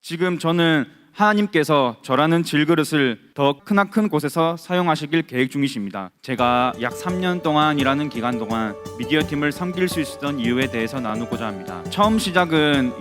지금 저는 하나님께서 저라는 질그릇을 더 크나큰 곳에서 사용하시길 계획 중이십니다. 제가 약 3년 동안이라는 기간 동안 미디어 팀을 섬길 수 있었던 이유에 대해서 나누고자 합니다. 처음 시작은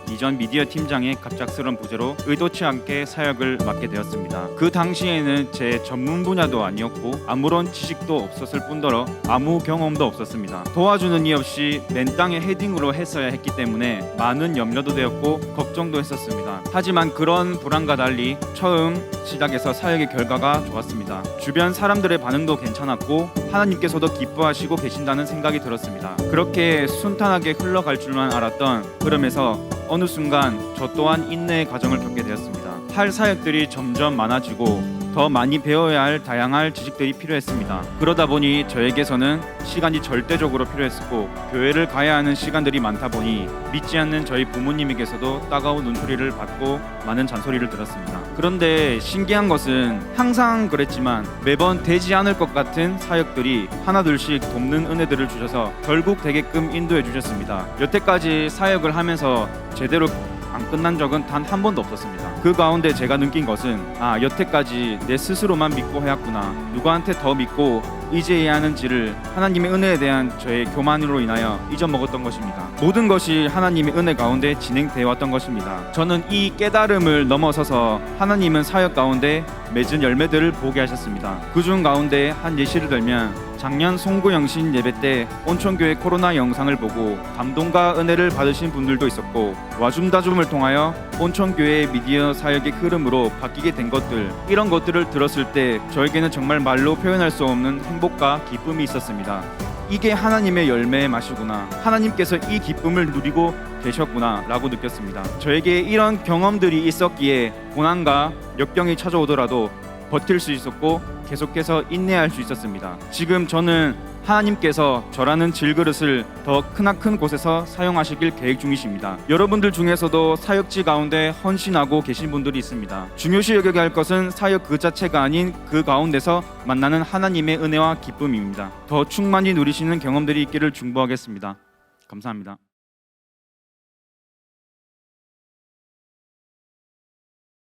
이전 미디어 팀장의 갑작스러운 부재로 의도치 않게 사역을 맡게 되었습니다. 그 당시에는 제 전문 분야도 아니었고 아무런 지식도 없었을 뿐더러 아무 경험도 없었습니다. 도와주는 이 없이 맨 땅에 헤딩으로 했어야 했기 때문에 많은 염려도 되었고 걱정도 했었습니다. 하지만 그런 불안과 달리 처음 시작에서 사역의 결과가 좋았습니다. 주변 사람들의 반응도 괜찮았고 하나님께서도 기뻐하시고 계신다는 생각이 들었습니다. 그렇게 순탄하게 흘러갈 줄만 알았던 흐름에서 어느 순간 저 또한 인내의 과정을 겪게 되었습니다. 할 사역들이 점점 많아지고 더 많이 배워야 할 다양한 지식들이 필요했습니다. 그러다 보니 저에게서는 시간이 절대적으로 필요했었고 교회를 가야 하는 시간들이 많다 보니 믿지 않는 저희 부모님에게서도 따가운 눈초리를 받고 많은 잔소리를 들었습니다. 그런데 신기한 것은 항상 그랬지만 매번 되지 않을 것 같은 사역들이 하나둘씩 돕는 은혜들을 주셔서 결국 되게끔 인도해 주셨습니다. 여태까지 사역을 하면서 제대로 안 끝난 적은 단 한 번도 없었습니다. 그 가운데 제가 느낀 것은 여태까지 내 스스로만 믿고 해왔구나, 누구한테 더 믿고 의지해야 하는지를 하나님의 은혜에 대한 저의 교만으로 인하여 잊어먹었던 것입니다. 모든 것이 하나님의 은혜 가운데 진행되어 왔던 것입니다. 저는 이 깨달음을 넘어서서 하나님은 사역 가운데 맺은 열매들을 보게 하셨습니다. 그중 가운데 한 예시를 들면 작년 송구영신 예배 때 온천교회 코로나 영상을 보고 감동과 은혜를 받으신 분들도 있었고 와줌다줌을 통하여 온천교회의 미디어 사역의 흐름으로 바뀌게 된 것들, 이런 것들을 들었을 때 저에게는 정말 말로 표현할 수 없는 행복과 기쁨이 있었습니다. 이게 하나님의 열매의 맛이구나, 하나님께서 이 기쁨을 누리고 계셨구나 라고 느꼈습니다. 저에게 이런 경험들이 있었기에 고난과 역경이 찾아오더라도 버틸 수 있었고 계속해서 인내할 수 있었습니다. 지금 저는 하나님께서 저라는 질그릇을 더 크나큰 곳에서 사용하시길 계획 중이십니다. 여러분들 중에서도 사역지 가운데 헌신하고 계신 분들이 있습니다. 중요시 여겨야 할 것은 사역 그 자체가 아닌 그 가운데서 만나는 하나님의 은혜와 기쁨입니다. 더 충만히 누리시는 경험들이 있기를 중보하겠습니다. 감사합니다.